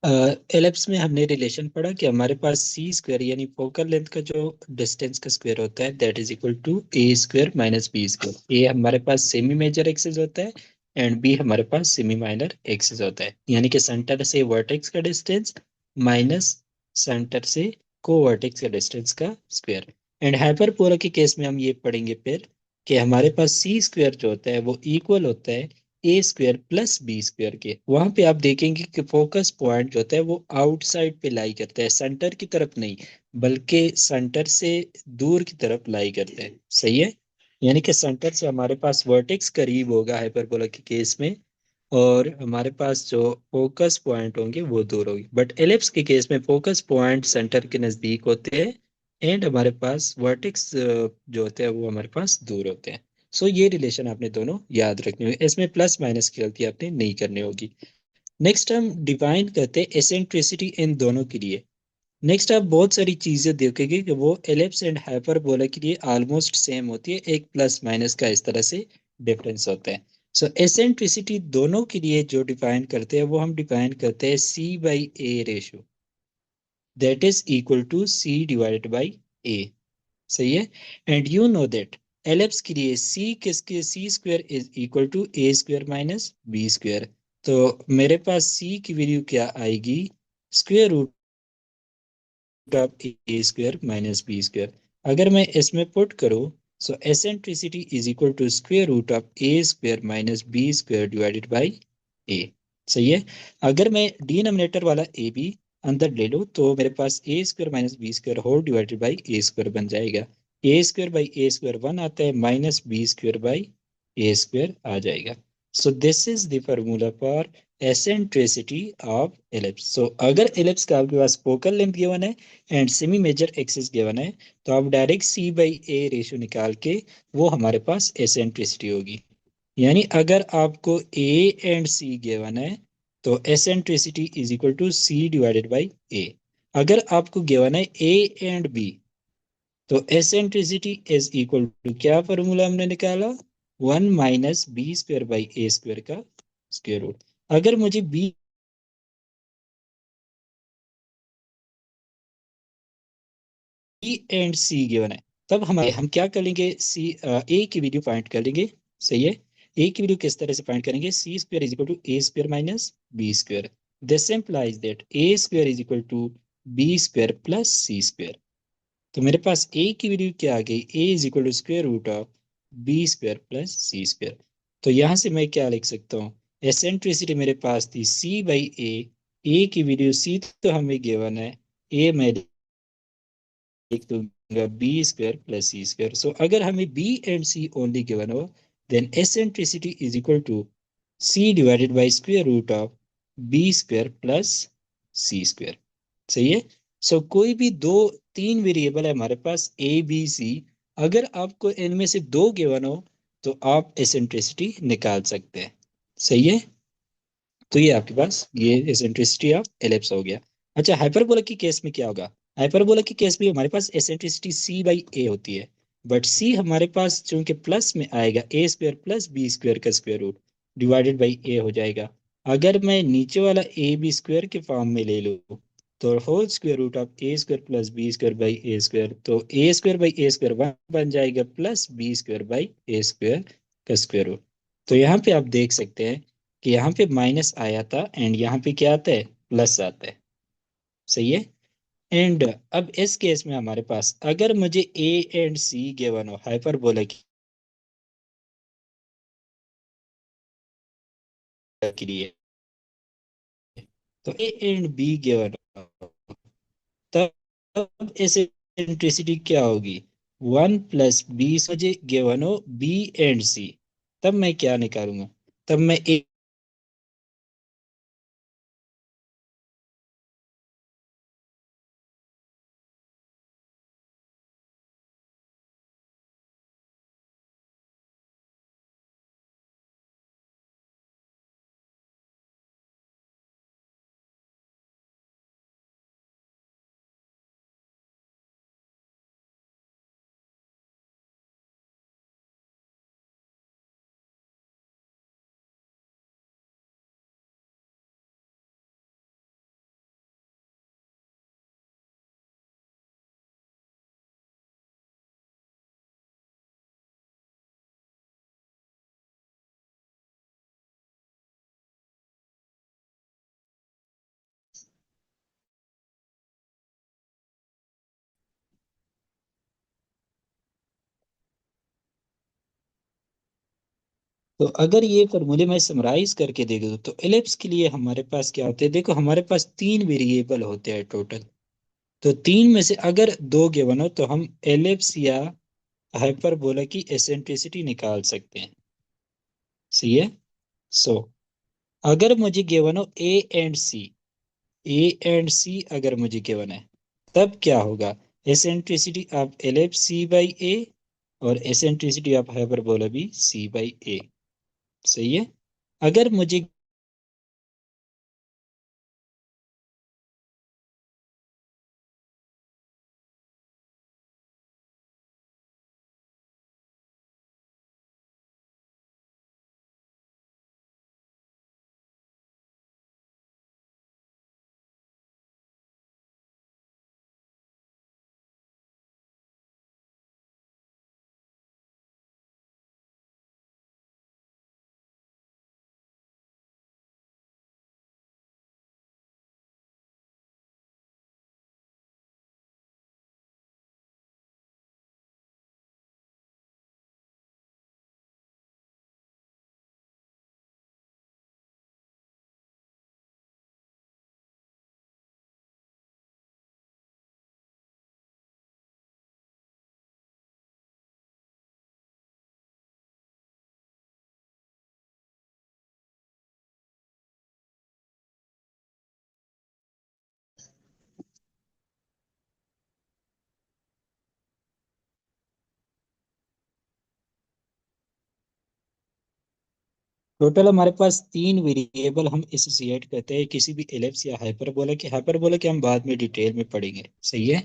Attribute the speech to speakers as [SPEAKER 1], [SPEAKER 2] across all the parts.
[SPEAKER 1] Ellipse में हमने relation पढ़ा कि हमारे पास सी स्क्वायर यानी फोकल लेंथ का जो डिस्टेंस का स्क्वायर होता है that is equal to A square minus B square. ए हमारे पास सेमी मेजर एक्सिस होता है एंड बी हमारे पास सेमी माइनर एक्सिस होता है, यानी कि सेंटर से वर्टेक्स का डिस्टेंस माइनस सेंटर से को वर्टेक्स का डिस्टेंस का स्क्वायर। एंड हाइपरबोला के केस में हम ये पढ़ेंगे फिर कि हमारे पास सी स्क्वायर जो होता है वो इक्वल होता है ए स्क्वायर प्लस बी स्क्वायर के। वहां पे आप देखेंगे कि फोकस पॉइंट जो होता है वो आउटसाइड पे लाई करता है, सेंटर की तरफ नहीं बल्कि सेंटर से दूर की तरफ लाई करता है। सही है, यानी कि सेंटर से हमारे पास वर्टेक्स करीब होगा हाइपरबोला के केस में, और हमारे पास जो फोकस पॉइंट होंगे वो दूर होंगे। बट एलिप्स के केस में फोकस पॉइंट सेंटर के नजदीक होते हैं एंड हमारे पास वर्टेक्स जो होते हैं वो हमारे पास दूर होते हैं। सो ये रिलेशन आपने दोनों याद रखनी होगी, इसमें प्लस माइनस की गलती आपने नहीं करनी होगी। नेक्स्ट हम डिफाइन करते हैं एसेंट्रिसिटी इन दोनों के लिए। नेक्स्ट आप बहुत सारी चीजें देखेंगे कि वो एलिप्स एंड हाइपरबोला के लिए ऑलमोस्ट सेम होती है, एक प्लस माइनस का इस तरह से डिफरेंस होता है। सो एसेंट्रिसिटी दोनों के लिए जो डिफाइन करते हैं वो हम डिफाइन करते हैं C by A ratio, that is equal to C divided by A. सही है, and you know that ellipse के लिए सी किसके C square is equal to A square minus B square. तो मेरे पास सी की वैल्यू क्या आएगी, square root of A square minus B square. अगर मैं इसमें पुट करूं so eccentricity is equal to square root of A square minus B square divided by A. सही है, अगर मैं डिनोमिनेटर वाला ए भी अंदर ले लूं तो मेरे पास A square minus B square whole divided by A square बन जाएगा। A square by A square one आता है, minus B square by A square आ जाएगा। So this is the formula for eccentricity of ellipse. So अगर ellipse का आपके पास फोकल लेंथ गिवन है and semi major axis given है तो आप direct C by A ratio निकाल के वो हमारे पास एसेंट्रिसिटी होगी। यानी अगर आपको ए एंड सी गिवन है तो eccentricity is equal to C divided by A. अगर आपको गिवन है ए एंड बी तो एसेंट्रिसिटी इज इक्वल टू क्या फॉर्मूला हमने निकाला, one minus B square by A square का स्क्वायर रूट। अगर मुझे बी एंड सी गिवन है तब हम क्या करेंगे, सी ए की वैल्यू फाइंड कर लेंगे। सही है, ए की वैल्यू किस तरह से फाइंड करेंगे, C square is equal to A square minus B square. This implies that A square is equal to B square plus C square. तो मेरे पास ए की वैल्यू क्या आ गई, A is equal to square root of B square plus C square. तो यहां से मैं क्या लिख सकता हूँ, एसेंट्रिसिटी मेरे पास थी सी बाई ए। ए की वैल्यू सी तो हमें गिवन है, ए मैं लिख दूंगा B square plus C square. So अगर हमें B and C only given हो then eccentricity is equal to C divided by square root of B square plus C square. सही है, सो कोई भी दो तीन वेरिएबल है हमारे पास ए बी सी, अगर आपको इनमें से दो गिवन हो तो आप एसेंट्रिसिटी निकाल सकते हैं। सही है, तो ये आपके पास ये एसेंट्रिसिटी ऑफ एलिप्स हो गया। अच्छा, हाइपरबोला की केस में क्या होगा, हाइपरबोला की केस में हमारे पास एसेंट्रिसिटी सी बाई ए होती है, बट सी हमारे पास चूंकि प्लस में आएगा A square plus B square का square root divided by A हो जाएगा। अगर मैं नीचे वाला ए बी स्क्वायर के फॉर्म में ले लूँ तो whole square root of A square plus B square by A square, तो A square by A square one बन जाएगा plus B square by A square का स्क्वायर रूट। तो यहाँ पे आप देख सकते हैं कि यहाँ पे माइनस आया था एंड यहाँ पे क्या आता है, प्लस आता है। सही है, एंड अब इस केस में हमारे पास अगर मुझे ए एंड सी गिवन हो हाइपरबोला के लिए, तो ए एंड बी गिवन हो तब एसेंट्रिसिटी क्या होगी, वन प्लस बी। मुझे गिवन हो बी एंड सी तब मैं क्या निकालूंगा, तब मैं ए तो अगर ये फॉर्मूले में समराइज करके देख दो तो एलिप्स के लिए हमारे पास क्या होते हैं, देखो हमारे पास तीन वेरिएबल होते हैं टोटल। तो तीन में से अगर दो गिवन हो तो हम एलिप्स या हाइपरबोला की एसेंट्रिसिटी निकाल सकते हैं। सही है। सो अगर मुझे गिवन हो ए एंड सी अगर मुझे गिवन है, तब क्या होगा, eccentricity of ellipse C by A और एसेंट्रिसिटी ऑफ हाइपरबोला भी सी बाई ए। सही है। अगर मुझे टोटल हमारे पास तीन वेरिएबल हम एसोसिएट करते हैं किसी भी एलिप्स या हाइपरबोला के। हाइपरबोला के हम बाद में डिटेल में पढ़ेंगे। सही है।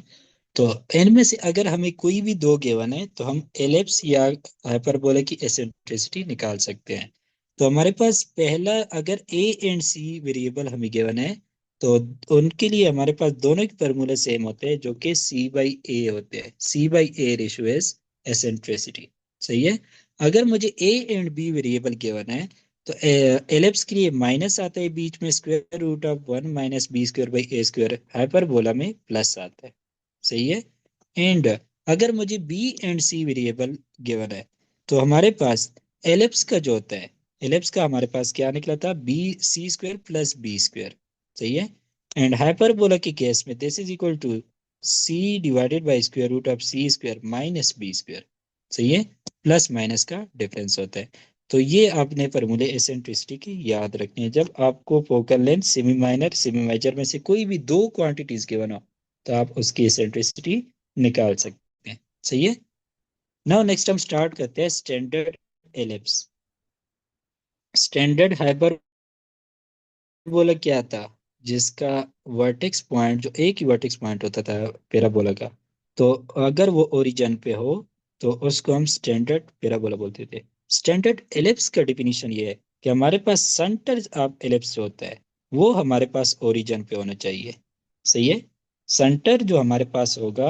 [SPEAKER 1] तो इनमें से अगर हमें कोई भी दो गिवन है तो हम एलिप्स या हाइपरबोला की एसेंट्रिसिटी निकाल सकते हैं। तो हमारे पास पहला, अगर ए एंड सी वेरिएबल हमें गिवन है तो उनके लिए हमारे पास दोनों के फॉर्मूले सेम होते हैं, जो कि सी बाई ए होते हैं। C by A ratio is eccentricity. सही है। अगर मुझे A and B variable given है तो एलिप्स के लिए माइनस आता है बीच में, square root of 1 - b² by a²। Hyperbola में प्लस आता है। सही है। एंड अगर मुझे b and c variable given है तो हमारे पास एलिप्स का जो होता है, एलिप्स का हमारे पास क्या निकला था, b c² + b²। सही है। एंड हाइपरबोला के केस में this is equal to c/√c² - b²। सही है। प्लस माइनस का डिफरेंस होता है। तो ये आपने फॉर्मूले एसेंट्रिसिटी की याद रखने हैं जब आपको focal length semi minor semi major में से कोई भी दो क्वांटिटीज गिवन हो, तो आप उसकी एसेंट्रिसिटी निकाल सकते हैं। सही है। नाउ नेक्स्ट हम स्टार्ट करते हैं स्टैंडर्ड एलिप्स। स्टैंडर्ड हाइपरबोला क्या था, जिसका वर्टेक्स पॉइंट जो एक ही वर्टेक्स पॉइंट होता था पैराबोला का, तो अगर वो ओरिजिन पे हो तो उसको हम स्टैंडर्ड पैराबोला बोलते थे। स्टैंडर्ड एलिप्स का डिफिनीशन ये है कि हमारे पास सेंटर ऑफ एलिप्स होता है वो हमारे पास ओरिजिन पे होना चाहिए। सही है। सेंटर जो हमारे पास होगा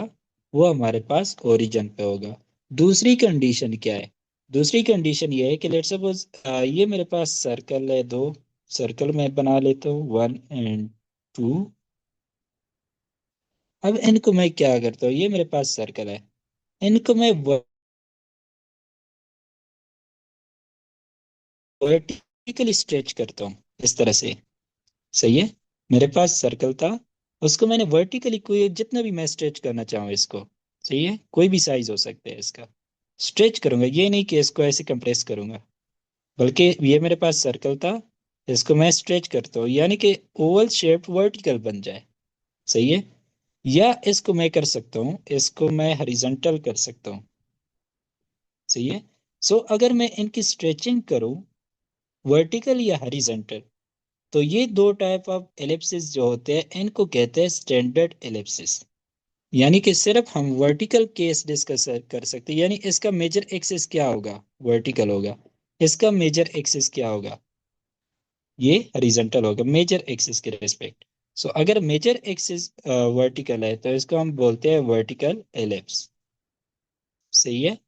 [SPEAKER 1] वो हमारे पास ओरिजिन पे होगा। दूसरी कंडीशन क्या है, दूसरी कंडीशन ये है कि लेट्स सपोज ये मेरे पास सर्कल है, दो सर्कल मैं बना लेता हूँ 1 और 2। अब इनको मैं क्या करता हूँ, ये मेरे पास सर्कल है, इनको मैं वर्टिकली स्ट्रेच करता हूँ इस तरह से। सही है। मेरे पास सर्कल था, उसको मैंने वर्टिकली कोई जितना भी मैं स्ट्रेच करना चाहूँ इसको, सही है, कोई भी साइज हो सकता है इसका, स्ट्रेच करूंगा। ये नहीं कि इसको ऐसे कंप्रेस करूंगा, बल्कि ये मेरे पास सर्कल था, इसको मैं स्ट्रेच करता हूँ यानी कि ओवल शेप वर्टिकल बन जाए। सही है। या इसको मैं कर सकता हूँ, इसको मैं हॉरिजॉन्टल कर सकता हूँ। सही है। सो अगर मैं इनकी स्ट्रेचिंग करूँ वर्टिकल या हॉरिजॉन्टल, तो ये दो टाइप ऑफ एलिप्सिस जो होते हैं इनको कहते हैं स्टैंडर्ड एलिप्सिस। यानी कि सिर्फ हम वर्टिकल केस डिस्कस कर सकते हैं, यानी इसका मेजर एक्सिस क्या होगा, वर्टिकल होगा। इसका मेजर एक्सिस क्या होगा, ये हॉरिजॉन्टल होगा मेजर एक्सिस के रेस्पेक्ट। सो अगर मेजर एक्सिस वर्टिकल है तो इसको हम बोलते हैं वर्टिकल एलिप्स। सही है।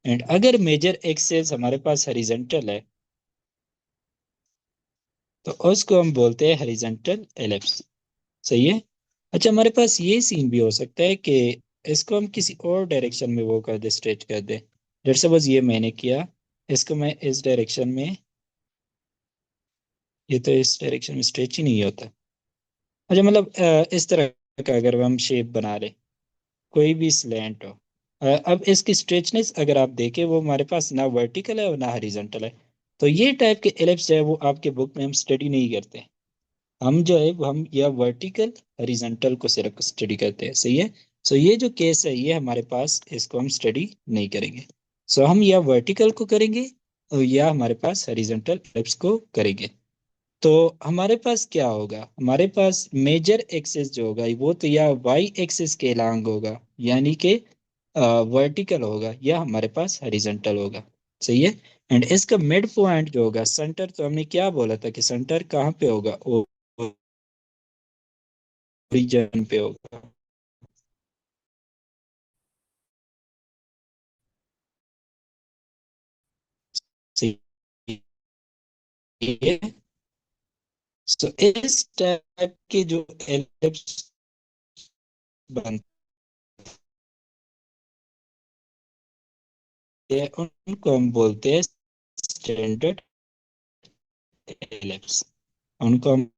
[SPEAKER 1] एंड अगर मेजर एक्सिस हमारे पास हॉरिजॉन्टल है तो उसको हम बोलते हैं हॉरिजॉन्टल एलिप्स। सही है। अच्छा, हमारे पास ये सीन भी हो सकता है कि इसको हम किसी और डायरेक्शन में वो कर दे, स्ट्रेच कर दे। लेट्स सपोज ये मैंने किया, इसको मैं इस डायरेक्शन में, ये तो इस डायरेक्शन में स्ट्रेच ही नहीं होता। अच्छा मतलब इस तरह का अगर हम शेप बना रहे, कोई भी स्लैंट हो, अब इसकी स्ट्रेचनेस अगर आप देखें वो हमारे पास ना वर्टिकल है और ना हॉरिजॉन्टल है। तो ये टाइप के एलिप्स जो है वो आपके बुक में हम स्टडी नहीं करते। हम जो है वो हम या वर्टिकल हॉरिजॉन्टल को सिर्फ स्टडी करते हैं, सही है। सो ये जो केस है ये हमारे पास, इसको हम स्टडी नहीं करेंगे। सो हम या वर्टिकल को करेंगे और या हमारे पास हॉरिजॉन्टल एलिप्स को करेंगे। तो हमारे पास क्या होगा, हमारे पास मेजर एक्सिस जो होगा वो तो या वाई एक्सिस के लॉन्ग होगा, यानी कि वर्टिकल होगा, या हमारे पास हॉरिजॉन्टल होगा, सही है। एंड इसका मिड पॉइंट जो होगा, सेंटर, तो हमने क्या बोला था कि सेंटर कहाँ पे होगा, ओरिजिन पे होगा, सही है। सो इस टाइप के जो एलिप्स बनते हैं उनको हम बोलते हैं स्टैंडर्ड एलिप्स। उनको हम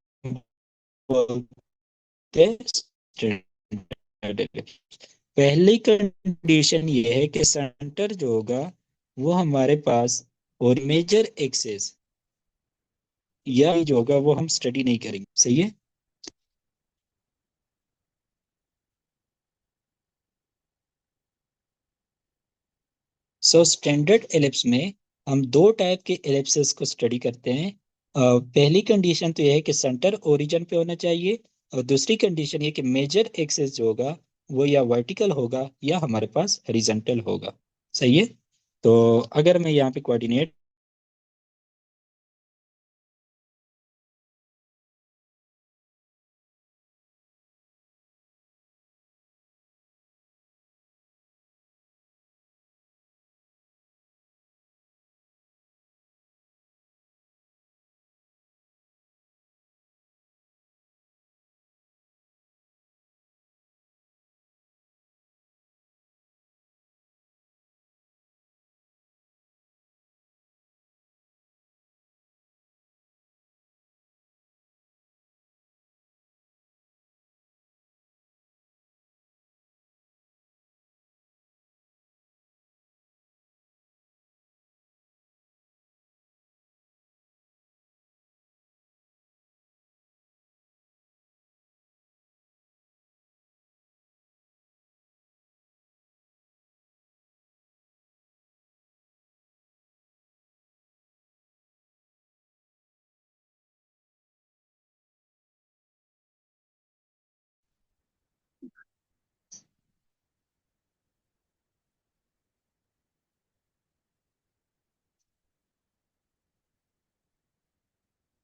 [SPEAKER 1] बोलते हैं स्टैंडर्ड एलिप्स। पहली कंडीशन ये है कि सेंटर जो होगा वो हमारे पास, और मेजर एक्सेस या जो होगा वो हम स्टडी नहीं करेंगे, सही है। सो स्टैंडर्ड एलिप्स में हम दो टाइप के एलिप्सेस को स्टडी करते हैं। पहली कंडीशन तो यह है कि सेंटर ओरिजिन पे होना चाहिए, और दूसरी कंडीशन ये कि मेजर एक्सेस जो होगा वो या वर्टिकल होगा या हमारे पास हॉरिजॉन्टल होगा, सही है। तो अगर मैं यहाँ पे कोऑर्डिनेट,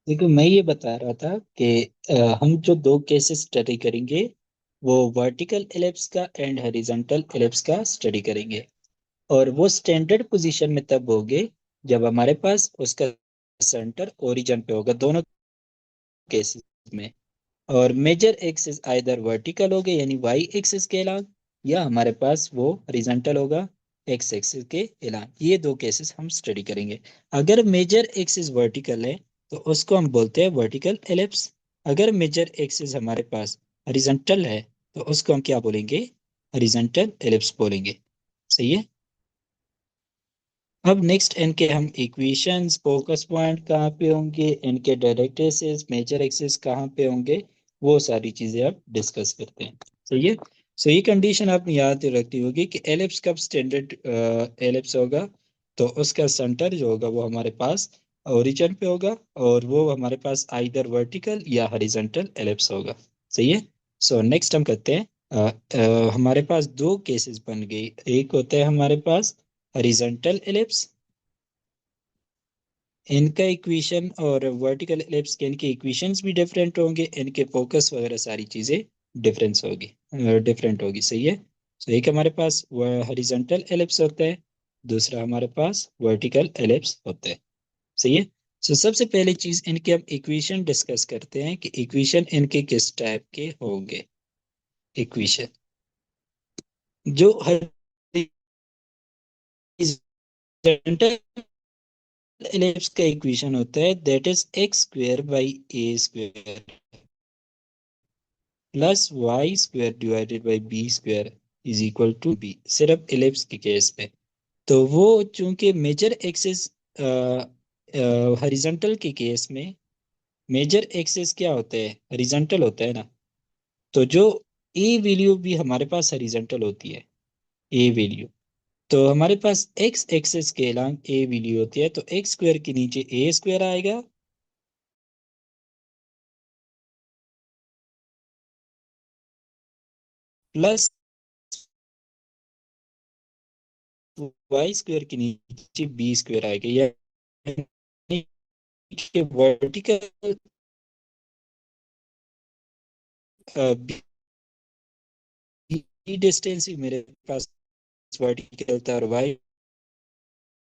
[SPEAKER 1] देखो मैं ये बता रहा था कि हम जो दो केसेस स्टडी करेंगे वो वर्टिकल एलिप्स का एंड हॉरिजॉन्टल एलिप्स का स्टडी करेंगे। और वो स्टैंडर्ड पोजीशन में तब होगे जब हमारे पास उसका सेंटर ओरिजिन पे होगा, दोनों केसेस में। और मेजर एक्सिस आइदर वर्टिकल होगा यानी वाई एक्सिस के अलावा, या हमारे पास वो हॉरिजॉन्टल होगा एक्स एक्सिस के अलावा। ये दो केसेस हम स्टडी करेंगे। अगर मेजर एक्सिस वर्टिकल है तो उसको हम बोलते हैं वर्टिकल एलिप्स। अगर मेजर एक्सिस हमारे पास हॉरिजॉन्टल है तो उसको हम क्या बोलेंगे, हॉरिजॉन्टल एलिप्स बोलेंगे, सही है। अब नेक्स्ट इनके हम इक्वेशंस, फोकस पॉइंट कहाँ पे होंगे, इनके डायरेक्ट एक्सिस, मेजर एक्सिस कहाँ पे होंगे, वो सारी चीजें अब डिस्कस करते हैं, सही है। सो ये कंडीशन आपने याद रखती होगी कि एलिप्स कब स्टैंडर्ड एलिप्स होगा, तो उसका सेंटर जो होगा वो हमारे पास ओरिजिन पे होगा, और वो हमारे पास आइदर वर्टिकल या हॉरिजॉन्टल एलिप्स होगा, सही है। सो नेक्स्ट हम करते हैं, हमारे पास दो केसेस बन गई। एक होता है हमारे पास हॉरिजॉन्टल एलिप्स, इनका इक्वेशन, और वर्टिकल एलिप्स के इनके इक्वेशंस भी डिफरेंट होंगे, इनके फोकस वगैरह सारी चीजें डिफरेंस होगी, डिफरेंट होगी, सही है। तो एक हमारे पास हॉरिजॉन्टल एलिप्स होता है, दूसरा हमारे पास वर्टिकल एलिप्स होता है, सही है। तो सबसे पहले चीज इनके हम इक्वेशन डिस्कस करते हैं कि इक्वेशन इनके किस टाइप के होंगे। इक्वेशन जो हॉरिजॉन्टल एलिप्स का इक्वेशन होता है that is x square by a square plus y square divided by b square is equal to b, सिर्फ एलिप्स के केस में। तो वो चूंकि मेजर एक्सिस हॉरिजॉन्टल के केस में मेजर एक्सिस क्या होता है, हॉरिजॉन्टल होता है ना। तो जो ए वैल्यू भी हमारे पास हॉरिजॉन्टल होती है, ए वैल्यू, तो हमारे पास एक्स एक्सिस के अलोंग ए वैल्यू होती है, तो एक्स स्क्वायर के नीचे ए स्क्वायर आएगा प्लस वाई स्क्वायर के नीचे बी स्क्वायर आएगा, यानी कि वर्टिकल बी डिस्टेंस ही मेरे पास वर्टिकल था और वाई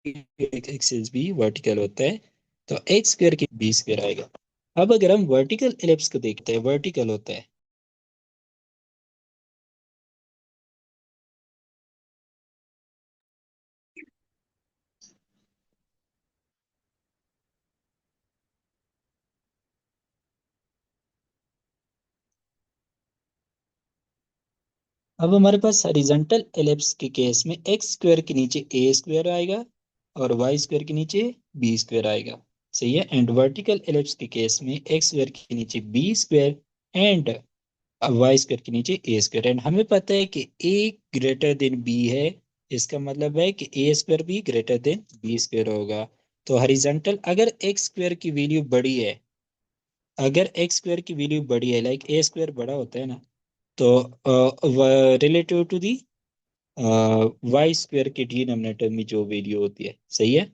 [SPEAKER 1] एक्सिस भी वर्टिकल होता है, तो एक्स स्क्वायर की बी स्क्वायर आएगा। अब अगर हम वर्टिकल एलिप्स को देखते हैं, वर्टिकल होता है, अब हमारे पास हॉरिजॉन्टल एलिप्स के केस में एक्स स्क्वायर के नीचे ए स्क्वायर आएगा और वाई स्क्वायर के नीचे बी स्क्वायर आएगा, सही है। एंड वर्टिकल एलिप्स के केस में एक्स स्क्वायर के नीचे b square and y square के नीचे ए स्क्वायर। एंड हमें पता है कि ए ग्रेटर देन बी है, इसका मतलब है कि ए स्क्वायर भी ग्रेटर देन बी स्क्वायर होगा। तो हॉरिजॉन्टल अगर एक्स स्क्वायर की वैल्यू बड़ी है, अगर एक्स स्क्वायर की वैल्यू बड़ी है, लाइक ए स्क्वायर बड़ा होता है ना, तो relative to the y square के डिनोमिनेटर में जो वैल्यू होती है, सही है।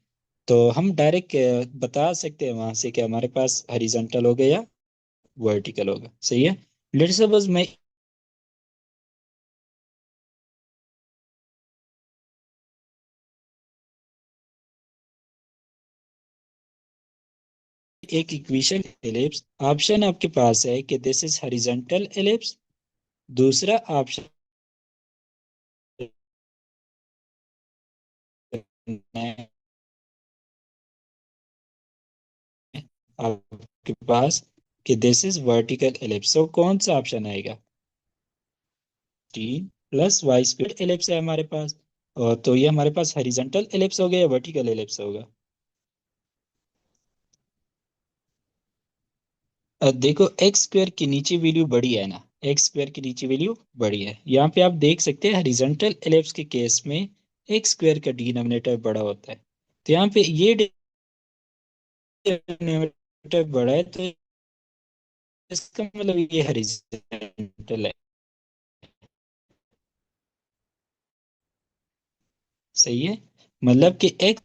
[SPEAKER 1] तो हम डायरेक्ट बता सकते हैं वहां से कि हमारे पास हॉरिजॉन्टल होगा या वर्टिकल होगा, सही है। लेट्स सपोज मैं एक इक्वेशन, एलिप्स ऑप्शन आपके पास है कि दिस इज हॉरिजॉन्टल एलिप्स, दूसरा ऑप्शन है आपके पास कि दिस इज वर्टिकल एलिप्स। सो कौन सा ऑप्शन आएगा, 3 + y² एलिप्स है हमारे पास, और तो ये हमारे पास हॉरिजॉन्टल एलिप्स हो गया या वर्टिकल एलिप्स होगा। देखो एक्स स्क्वायर के नीचे वैल्यू बड़ी है ना, एक्स स्क्वायर के नीचे वैल्यू बड़ी है, यहाँ पे आप देख सकते हैं हॉरिजॉन्टल एलिप्स के केस में एक्स स्क्वायर का डिनोमिनेटर बड़ा होता है। तो यहाँ पे ये डिनोमिनेटर बड़ा है, तो इसका मतलब ये हॉरिजॉन्टल है, सही है। मतलब कि एक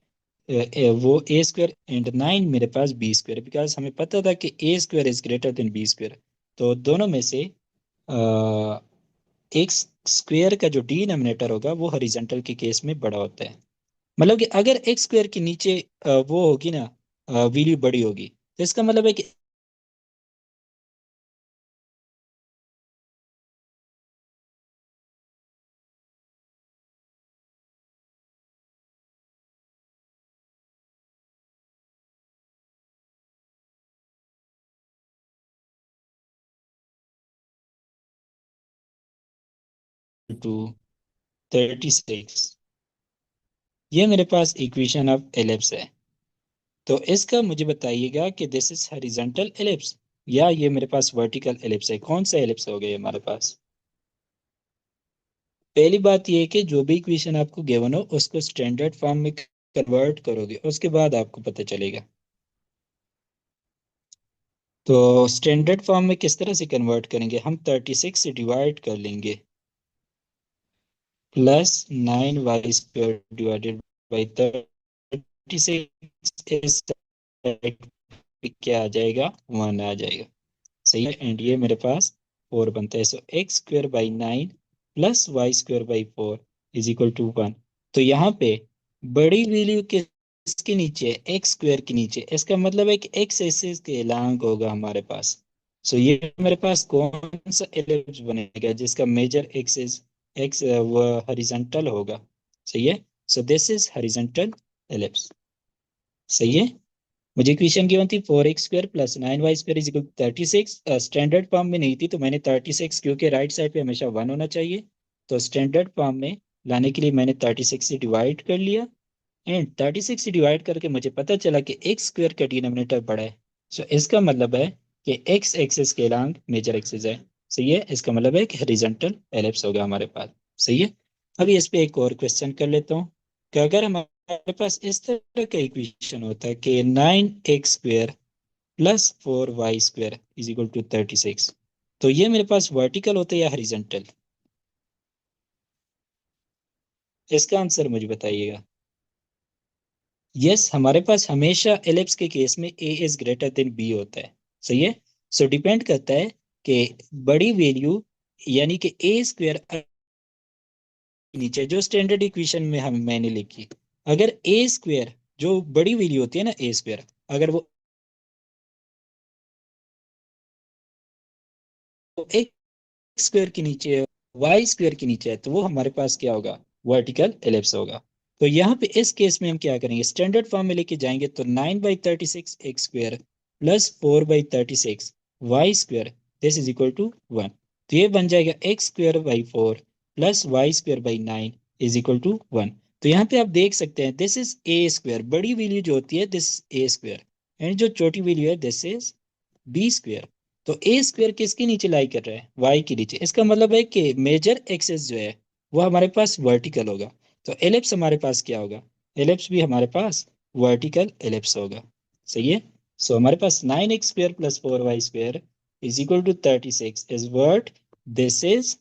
[SPEAKER 1] वो ए स्क्वायर एंड 9 मेरे पास बी स्क्वायर, बिकॉज हमें पता था कि A square is greater than B square. तो दोनों में से एक स्क्वायर का जो डिनोमिनेटर होगा वो हॉरिजॉन्टल के केस में बड़ा होता है। मतलब कि अगर एक्स स्क्वायर के नीचे वो होगी ना, वैल्यू बड़ी होगी, तो इसका मतलब है कि टू 36, ये मेरे पास इक्वेशन ऑफ एलिप्स है। तो इसका मुझे बताइएगा कि दिस इज हॉरिजॉन्टल एलिप्स या ये मेरे पास वर्टिकल एलिप्स है, कौन सा एलिप्स हो गया हमारे पास। पहली बात ये है कि जो भी इक्वेशन आपको गिवन हो उसको स्टैंडर्ड फॉर्म में कन्वर्ट करोगे, उसके बाद आपको पता चलेगा। तो स्टैंडर्ड फॉर्म में किस तरह से कन्वर्ट करेंगे, हम 36 से डिवाइड कर लेंगे, +9 y² डिवाइडेड बाई 36 इस पे क्या आ जाएगा, 1 आ जाएगा, सही है। एंड ये मेरे पास 4 बनता है, so x² by 9 +y² by 4 is equal to 1। तो यहाँ पे बड़ी वैल्यू किसके नीचे है, एक्स स्क्वायर के नीचे, इसका मतलब है कि एक्स एक्सिस के अलांग होगा हमारे पास। सो ये मेरे पास कौन सा एलिप्स बनेगा जिसका मेजर एक्सिस एक्स वो हॉरिजॉन्टल होगा, सही है। सो दिस इज हॉरिजॉन्टल एलिप्स। सही है। मुझे इक्वेशन गिवन थी 4x² plus 9y² is equal 36। Standard form में नहीं थी तो मैंने 36, क्योंकि राइट साइड पे हमेशा 1 होना चाहिए, तो स्टैंडर्ड फॉर्म में लाने के लिए मैंने 36 से डिवाइड कर लिया। एंड 36 से डिवाइड करके मुझे पता चला कि x² का डिनोमिनेटर बड़ा है। सो इसका मतलब है कि x एक्सिस के अलॉन्ग मेजर एक्सिस है। सही है, इसका मतलब है कि हॉरिजॉन्टल एलिप्स होगा हमारे पास। सही है। अभी इस पे एक और क्वेश्चन कर लेता हूँ कि अगर हमारे पास इस तरह का इक्वेशन होता है कि 9x² plus 4y² is equal to 36, तो ये मेरे पास वर्टिकल होता है या हॉरिजॉन्टल? इसका आंसर मुझे बताइएगा। यस, हमारे पास हमेशा एलिप्स के केस में ए इज ग्रेटर देन बी होता है। सही है। सो डिपेंड करता है कि बड़ी वैल्यू, यानी कि ए स्क्वेयर नीचे जो स्टैंडर्ड इक्वेशन में हम मैंने लिखी, अगर ए स्क्वेयर जो बड़ी वैल्यू होती है ना ए स्क्वेयर, अगर वो एक स्क्वायर के नीचे है, वाई स्क्वायर के नीचे है, तो वो हमारे पास क्या होगा? वर्टिकल एलिप्स होगा। तो यहाँ पे इस केस में हम क्या करेंगे, स्टैंडर्ड फॉर्म में लेके जाएंगे, तो 9/36 x square plus 4/36 y square, this is equal to 1। तो ये बन जाएगा x² by 4 plus y² by 9 is equal to 1। तो यहाँ पे आप देख सकते हैं दिस इज ए स्क्वायर, बड़ी वैल्यू जो होती है दिस ए स्क्वायर, एंड जो छोटी वैल्यू है दिस इज बी स्क्वायर। तो ए स्क्वायर किसके नीचे लाई कर रहा है? वाई के नीचे। इसका मतलब है कि मेजर एक्सेस जो है वो हमारे पास वर्टिकल होगा। तो एलिप्स हमारे पास क्या होगा? एलिप्स भी हमारे पास वर्टिकल एलिप्स होगा। सही है। सो हमारे पास 9x² plus 4y² is equal to 36 is वर्ट, दिस इज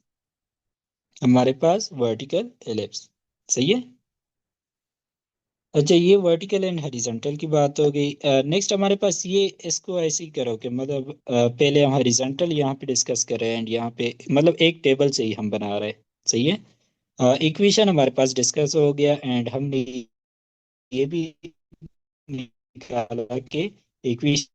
[SPEAKER 1] हमारे पास वर्टिकल एलिप्स। सही है। अच्छा, ये वर्टिकल एंड हॉरिजॉन्टल की बात हो गई। नेक्स्ट हमारे पास ये, इसको ऐसे ही करो कि मतलब पहले हम हॉरिजॉन्टल यहाँ पे डिस्कस कर रहे हैं एंड यहाँ पे मतलब एक टेबल से ही हम बना रहे हैं। सही है। इक्वेशन हमारे पास डिस्कस हो गया एंड हमने ये भी निकाला कि इक्वेशन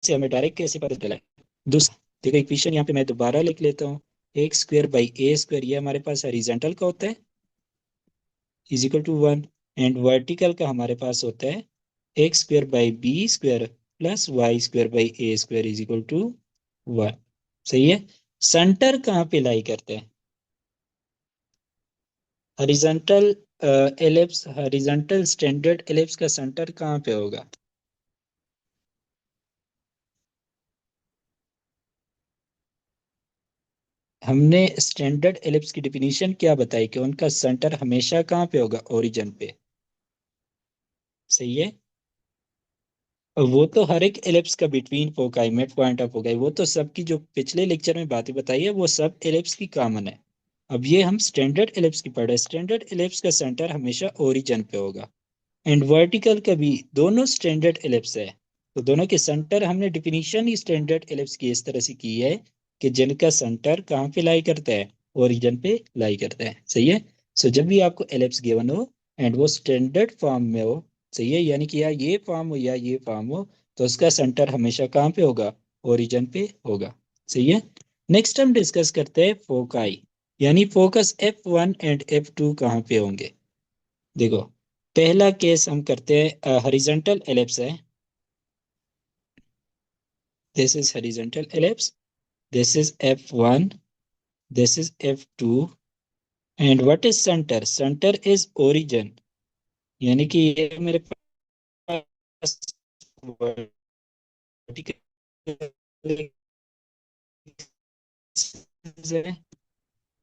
[SPEAKER 1] से हमें डायरेक्ट कैसे पता चला है। दूसरा देखो, इक्वेशन यहाँ पे मैं दोबारा लिख लेता हूँ। x² बाई a² ये हमारे पास हॉरिजॉन्टल का होता है, is equal to 1। And vertical का हमारे पास होता है x² by b² plus y² by a² is equal to 1। सही है। सेंटर कहाँ पे लाई करते हैं? Horizontal ellipse, horizontal standard ellipse का सेंटर कहाँ पे होगा? हमने स्टैंडर्ड एलिप्स की डिफिनीशन क्या बताई कि उनका सेंटर हमेशा कहाँ पे होगा? ओरिजिन पे। सही है। वो तो हर एक एलिप्स का between foci mid point of foci, वो तो सबकी जो पिछले लेक्चर में बातें बताई है वो सब एलिप्स की कॉमन है। अब ये हम स्टैंडर्ड एलिप्स की पढ़ रहे हैं। स्टैंडर्ड एलिप्स का सेंटर हमेशा ओरिजिन पे होगा। एंड वर्टिकल का भी, दोनों स्टैंडर्ड एलिप्स है, तो दोनों के सेंटर, हमने डिफिनीशन ही स्टैंडर्ड एलिप्स की इस तरह से की है कि जिनका सेंटर कहाँ पे लाई करता है? ओरिजिन पे लाई करता है। सही है। सो जब भी आपको एलिप्स गिवन हो एंड वो स्टैंडर्ड फॉर्म में हो, सही है, यानी कि या ये फॉर्म हो या ये फॉर्म हो, तो उसका सेंटर हमेशा कहाँ पे होगा? ओरिजिन पे होगा। सही है। नेक्स्ट हम डिस्कस करते हैं फोकाई, यानी फोकस F1 एंड F2 कहाँ पे होंगे। देखो, पहला केस हम करते हैं, हॉरिजॉन्टल एलिप्स है, this is horizontal ellipse, this is F1, this is F2, and what is centre? Centre is origin, यानी कि ये मेरे पास वर्टिकल है,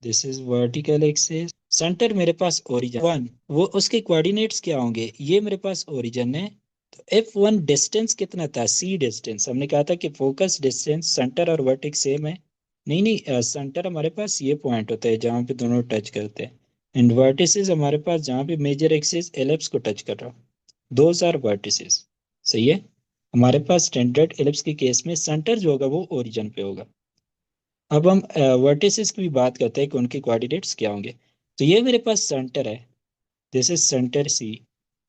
[SPEAKER 1] this is vertical axis, centre मेरे पास ओरिजिन 1, वो उसके कोऑर्डिनेट्स क्या होंगे? ये मेरे पास ओरिजिन है। तो F1 डिस्टेंस कितना था? C distance. हमने कहा था कि फोकस डिस्टेंस सेंटर और वर्टेक्स सेम है। नहीं नहीं, सेंटर हमारे पास ये पॉइंट होता है जहाँ पे दोनों टच करते हैं, एंड वर्टिसेस हमारे पास जहाँ पे मेजर एक्सिस एलिप्स को टच कर रहा हो, दोज आर वर्टिसेस। सही है। हमारे पास स्टैंडर्ड एलिप्स के केस में सेंटर जो होगा वो ओरिजिन पे होगा। अब हम वर्टिसेस की भी बात करते हैं कि उनके कोऑर्डिनेट्स क्या होंगे। तो ये मेरे पास सेंटर है, this is centre C।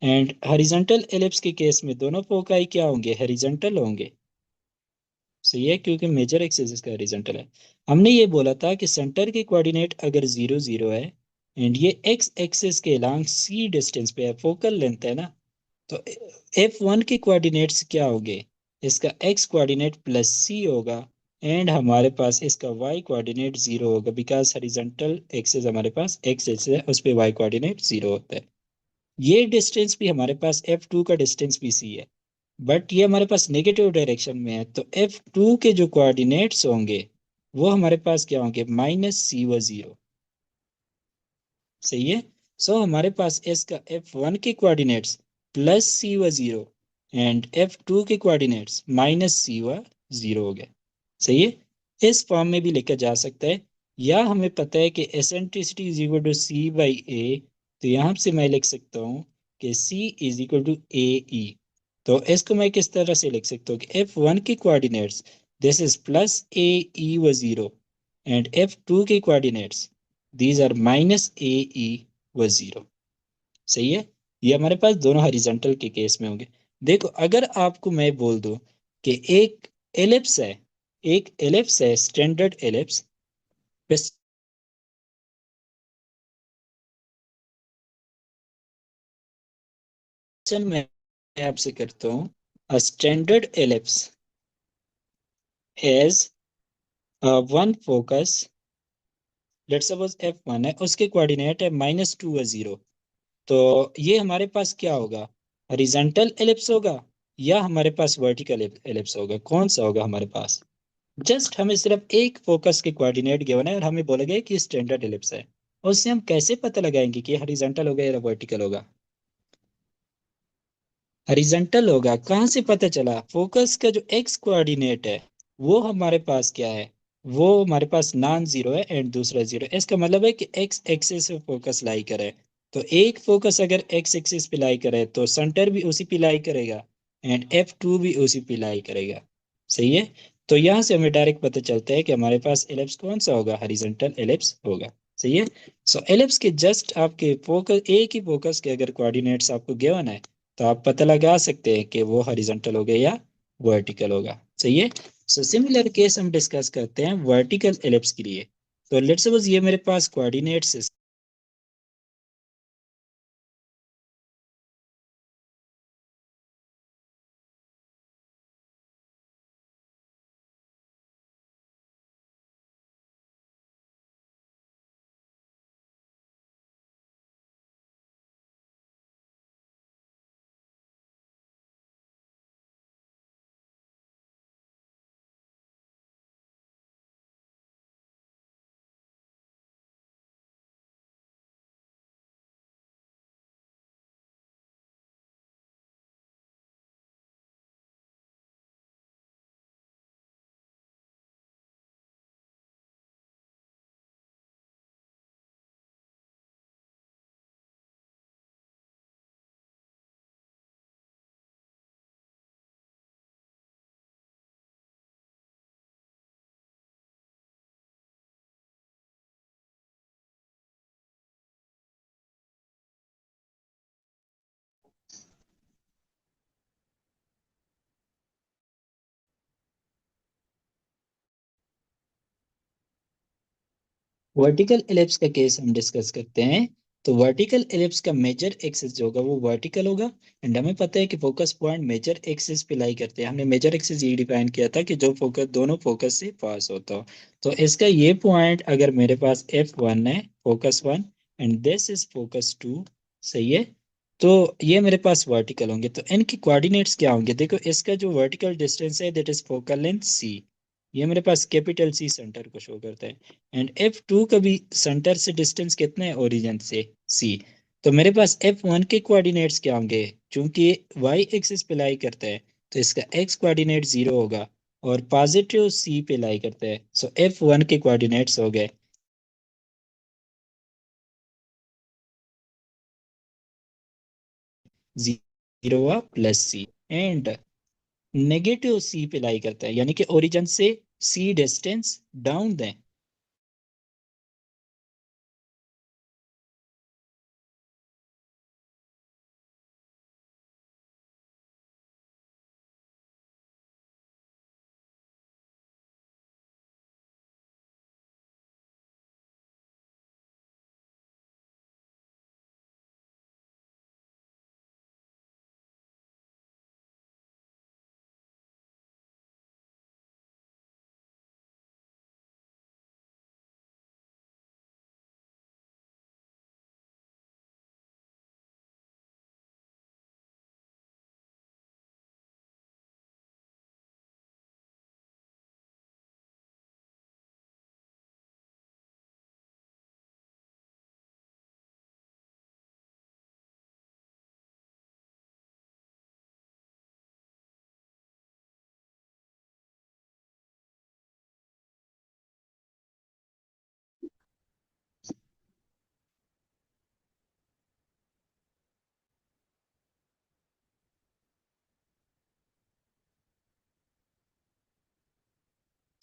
[SPEAKER 1] And horizontal ellipse के केस में दोनों फोकाई क्या होंगे? हॉरिजॉन्टल होंगे। सही है, क्योंकि मेजर एक्सिस इसका हॉरिजॉन्टल है। हमने ये बोला था कि सेंटर के कोऑर्डिनेट अगर 0 0 है एंड ये एक्स एक्सिस के अलोंग सी डिस्टेंस पे है, फोकल लेंथ है ना, तो F1 के कोऑर्डिनेट्स क्या होंगे? इसका एक्स कोऑर्डिनेट प्लस सी होगा एंड हमारे पास इसका वाई कोऑर्डिनेट जीरो होगा, बिकॉज हॉरिजॉन्टल एक्सिस हमारे पास एक्स एक्सिस है, उस पे वाई कोऑर्डिनेट जीरो होता है। ये डिस्टेंस भी हमारे पास F2 का डिस्टेंस भी सी है, बट ये हमारे पास नेगेटिव डायरेक्शन में है, तो F2 के जो कोऑर्डिनेट्स होंगे वो हमारे पास क्या होंगे? -c व 0। सही है। सो हमारे पास इसका F1 के कोऑर्डिनेट्स +c व 0 एंड F2 के कोऑर्डिनेट्स -c व 0 हो गए। सही है। इस फॉर्म में भी लिखा जा सकता है, या हमें पता है कि eccentricity is equal to c/a, तो यहाँ से मैं लिख सकता हूँ कि c is equal to ae। तो इसको मैं किस तरह से लिख सकता हूँ कि F1 के कोऑर्डिनेट्स दिस इज +ae व 0 एंड F2 के कोऑर्डिनेट्स दीज आर -ae व 0। सही है। ये हमारे पास दोनों हॉरिजॉन्टल के केस में होंगे। देखो, अगर आपको मैं बोल दूं कि एक एलिप्स है, एक एलिप्स है, स्टैंडर्ड एलिप्स, क्वेश्चन मैं आपसे करता हूँ, a standard ellipse has one focus, let's suppose F1 है, उसके कोऑर्डिनेट है -2 व 0, तो ये हमारे पास क्या होगा? हॉरिजॉन्टल एलिप्स होगा या हमारे पास वर्टिकल एलिप्स होगा? कौन सा होगा हमारे पास? जस्ट हमें सिर्फ एक फोकस के कोऑर्डिनेट गिवन है और हमें बोला गया कि स्टैंडर्ड एलिप्स है, उससे हम कैसे पता लगाएंगे कि हॉरिजॉन्टल होगा या वर्टिकल होगा? हॉरिजॉन्टल होगा, कहाँ से पता चला? फोकस का जो एक्स कोऑर्डिनेट है वो हमारे पास क्या है? वो हमारे पास नॉन जीरो है एंड दूसरा जीरो। इसका मतलब है कि एक्स एक्सिस पे फोकस लाई करे, तो एक फोकस अगर एक्स एक्सिस पे लाई करे तो सेंटर भी उसी पे लाई करेगा एंड F2 भी उसी पे लाई करेगा। सही है। तो यहाँ से हमें डायरेक्ट पता चलता है कि हमारे पास एलिप्स कौन सा होगा? हॉरिजॉन्टल एलिप्स होगा। सही है। सो एलिप्स के जस्ट आपके फोकस, एक ही फोकस के अगर कोऑर्डिनेट्स आपको गिवन है तो आप पता लगा सकते हैं कि वो हॉरिजॉन्टल हो गया या वर्टिकल होगा। सही है। सो सिमिलर केस हम डिस्कस करते हैं वर्टिकल एलिप्स के लिए। तो लेट्स सपोज ये मेरे पास कोऑर्डिनेट्स है, वर्टिकल एलिप्स का केस हम डिस्कस करते हैं। तो वर्टिकल एलिप्स का मेजर एक्सिस जो होगा वो वर्टिकल होगा एंड हमें पता है कि फोकस पॉइंट मेजर एक्सिस पे लाई करते हैं। हमने मेजर एक्सिस ये डिफाइन किया था कि जो फोकस दोनों फोकस से पास होता हो। तो इसका ये पॉइंट अगर मेरे पास F1 है, focus 1, and this is focus 2, सही है, तो ये मेरे पास वर्टिकल होंगे। तो इनके कोऑर्डिनेट्स क्या होंगे? देखो, इसका जो वर्टिकल डिस्टेंस है that is focal length C, ये मेरे पास कैपिटल C सेंटर को शो करता है एंड F2 का भी सेंटर से डिस्टेंस कितना है? ओरिजिन से C। तो मेरे पास F1 के कोऑर्डिनेट्स क्या होंगे? चूंकि y एक्सिस पे लाई करता है तो इसका x कोऑर्डिनेट 0 होगा और पॉजिटिव C पे लाई करता है, सो F1 के कोऑर्डिनेट्स हो गए 0 + C एंड नेगेटिव C पे लाई करता है, यानी कि ओरिजिन से C डिस्टेंस डाउन दें।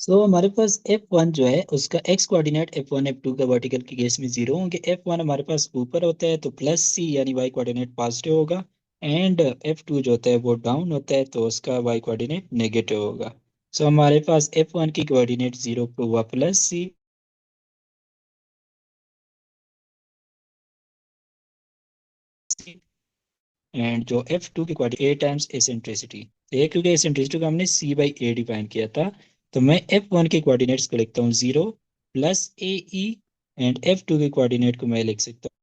[SPEAKER 1] सो हमारे पास F1 जो है उसका एक्स कोऑर्डिनेट F1 F2 का वर्टिकल के केस में जीरो होंगे। F1 हमारे पास ऊपर होता है तो प्लस सी यानी वाई कोऑर्डिनेट पॉजिटिव होगा, एंड F2 जो होता है वो डाउन होता है तो उसका वाई कोऑर्डिनेट नेगेटिव होगा। सो हमारे पास F1 की कोऑर्डिनेट जीरो पे हुआ प्लस सी, एंड जो F2 की कोऑर्डिनेट ए टाइम्स एसेंट्रिसिटी, ए क्योंकि एसेंट्रिसिटी को हमने सी बाई ए डिफाइन किया था, तो मैं F1 के कोऑर्डिनेट्स को लिखता हूँ zero plus A E, and F2 के कोऑर्डिनेट को मैं लिख सकता हूँ।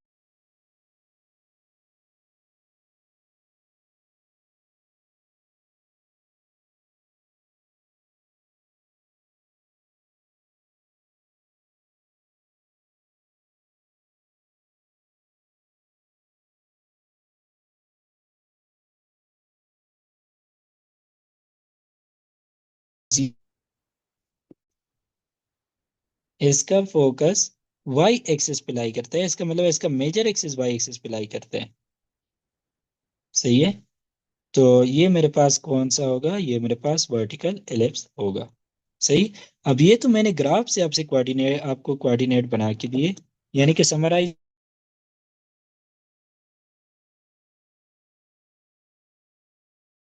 [SPEAKER 1] इसका फोकस वाई एक्सिस पे लाई करता है, इसका मतलब इसका मेजर एक्सिस वाई एक्सिस पे लाई करता है। सही है। तो ये मेरे पास कौन सा होगा, ये मेरे पास वर्टिकल एलिप्स होगा। सही। अब ये तो मैंने ग्राफ से आपसे कोऑर्डिनेट, आपको कोऑर्डिनेट बना के दिए, यानी कि समराइज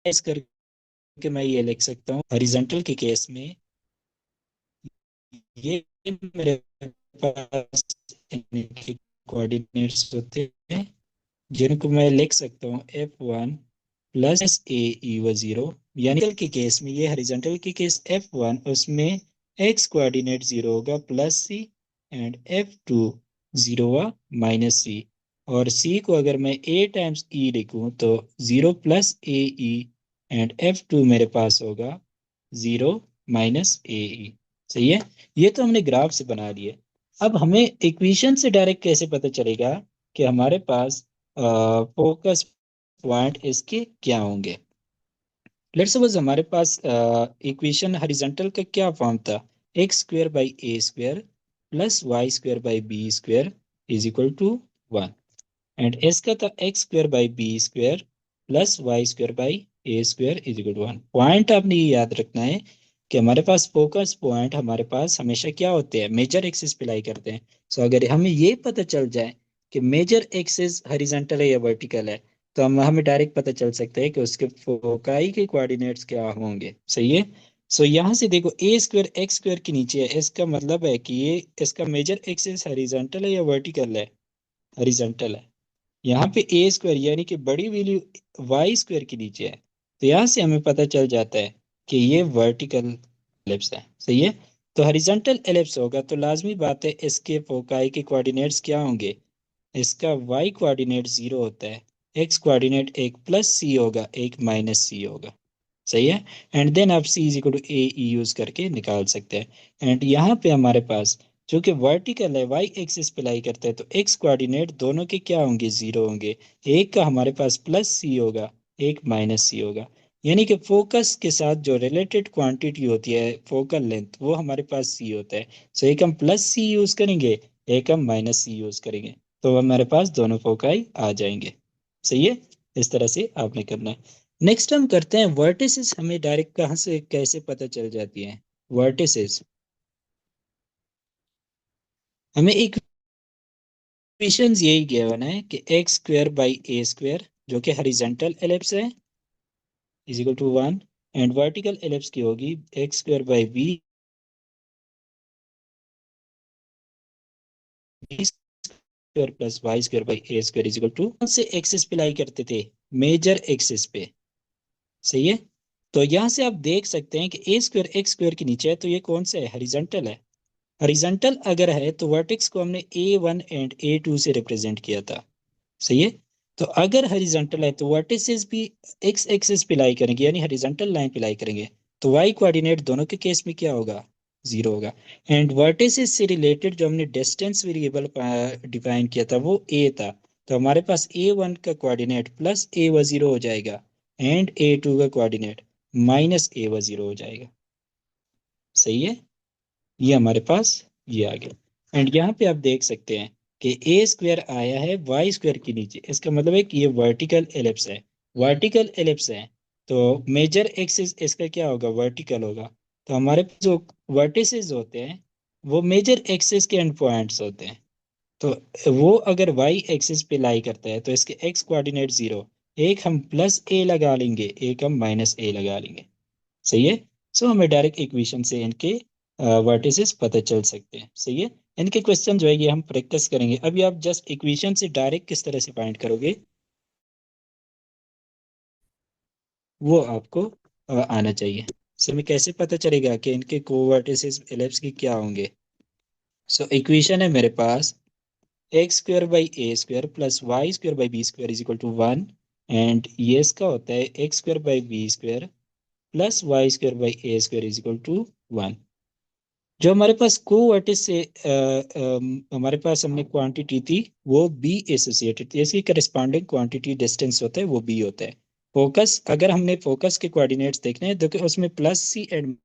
[SPEAKER 1] करके मैं ये लिख सकता हूँ हॉरिजॉन्टल के केस में ये मेरे पास कोऑर्डिनेट्स होते हैं जिनको मैं लिख सकता हूँ F1 प्लस ए ई व जीरो, यानी vertical के केस में ये हॉरिजॉन्टल के केस F1 उसमें x कोऑर्डिनेट जीरो होगा plus c, and F2 zero हुआ माइनस सी, और c को अगर मैं a टाइम्स e लिखूं तो zero plus A E, and F2 मेरे पास होगा जीरो माइनस ए ई। सही है। ये तो हमने ग्राफ से बना लिए। अब हमें इक्वेशन से डायरेक्ट कैसे पता चलेगा कि हमारे पास फोकस पॉइंट इसके क्या होंगे। लेट्स सपोज हमारे पास इक्वेशन हॉरिजॉन्टल का क्या फॉर्म था, x square by a square plus y square by b square is equal to one, and इसका था x square by b square plus y square by a square is equal to one. Point आपने ये याद रखना है कि हमारे पास focus point हमारे पास हमेशा क्या होते हैं, मेजर एक्सिस पे लाई करते हैं। सो अगर हमें ये पता चल जाए कि मेजर एक्सिस हॉरिजॉन्टल है या वर्टिकल है, तो हम हमें डायरेक्ट पता चल सकता है कि उसके फोकाई के कोऑर्डिनेट्स क्या होंगे। सही है। सो यहाँ से देखो ए स्क्वेयर एक्स स्क्वेयर के नीचे है, इसका मतलब है कि ये इसका मेजर एक्सिस हॉरिजॉन्टल है या वर्टिकल है, हॉरिजॉन्टल है। यहाँ पे ए स्क्वायर यानी कि बड़ी वैल्यू वाई स्क्वायर के नीचे है, तो यहाँ से हमें पता चल जाता है कि ये वर्टिकल एलिप्स है। सही है। तो हॉरिजॉन्टल एलिप्स होगा तो लाजमी बात है इसके फोकाई के कोऑर्डिनेट्स क्या होंगे, इसका वाई कोऑर्डिनेट जीरो होता है, एक्स कोऑर्डिनेट एक प्लस सी होगा एक माइनस सी होगा। सही है। एंड देन आप C is equal to A E use करके निकाल सकते हैं। एंड यहाँ पे हमारे पास जो कि वर्टिकल है वाई एक्सिस पे लाई करता है, तो एक्स कोऑर्डिनेट दोनों के क्या होंगे, जीरो होंगे। एक का हमारे पास प्लस सी होगा, एक माइनस सी होगा, यानी कि फोकस के साथ जो रिलेटेड क्वांटिटी होती है फोकल लेंथ वो हमारे पास सी होता है। सो एक हम प्लस सी यूज करेंगे, एक हम माइनस सी यूज करेंगे, तो हमारे पास दोनों फोकाई आ जाएंगे। सही है। इस तरह से आपने करना है। नेक्स्ट हम करते हैं वर्टिसेस, हमें डायरेक्ट कहाँ से कैसे पता चल जाती हैं वर्टिसेस। हमें इक्वेशंस यही गिवन है कि x square by a square जो कि हॉरिजॉन्टल एलिप्स है is equal to one, and vertical ellipse की होगी x square by b square plus y square by a square is equal to, कौन से एक्सिस पे लाई करते थे, मेजर एक्सिस पे। सही है। तो यहाँ से आप देख सकते हैं कि ए स्क्वेयर एक्स स्क्वेयर के नीचे है तो ये कौन सा है, हॉरिजॉन्टल है। हॉरिजॉन्टल अगर है तो वर्टेक्स को हमने ए वन एंड ए टू से रिप्रेजेंट किया था। सही है। तो अगर हॉरिजॉन्टल है तो वर्टिसेस भी एक्स एक्सिस पे लाई करेंगे यानी हॉरिजॉन्टल लाइन पे लाई करेंगे, तो वाई कोऑर्डिनेट दोनों के केस में क्या होगा, जीरो होगा। एंड वर्टिसेस से रिलेटेड जो हमने डिस्टेंस वेरिएबल डिफाइन किया था वो ए था, तो हमारे पास ए वन का कोऑर्डिनेट प्लस ए व जीरो हो जाएगा, एंड ए टू का कोऑर्डिनेट माइनस ए व जीरो हो जाएगा। सही है। ये हमारे पास ये आ गया। एंड यहाँ पे आप देख सकते हैं कि ए स्क्वेयर आया है वाई स्क्वेयर के नीचे, इसका मतलब है कि ये वर्टिकल एलिप्स है। वर्टिकल एलिप्स है तो मेजर एक्सिस इसका क्या होगा, वर्टिकल होगा। तो हमारे पास जो वर्टिसेस होते हैं वो मेजर एक्सिस के एंड पॉइंट्स होते हैं। तो वो अगर वाई एक्सिस पे लाई करता है तो इसके एक्स कोऑर्डिनेट जीरो, एक हम प्लस ए लगा लेंगे, एक हम माइनस ए लगा लेंगे। सही है। सो हमें डायरेक्ट इक्वेशन से इनके वर्टिसेस पता चल सकते हैं। सही है। इनके क्वेश्चन जो है ये हम प्रैक्टिस करेंगे। अभी आप जस्ट इक्वेशन से डायरेक्ट किस तरह से फाइंड करोगे वो आपको आना चाहिए। सो हमें कैसे पता चलेगा कि इनके कोवर्टिसेस एलिप्स के क्या होंगे। सो इक्वेशन है मेरे पास X square by A square plus Y square by B square is equal to one. And ये इसका होता है X square by B square plus Y square by A square is equal to one. जो हमारे पास कोवर्टिस से हमारे पास हमने quantity थी वो बी एसोसिएटेड थी, इसकी करस्पॉन्डिंग क्वांटिटी डिस्टेंस होता है वो बी होता है। फोकस, अगर हमने फोकस के कोऑर्डिनेट्स देखने हैं तो उसमें प्लस सी एंड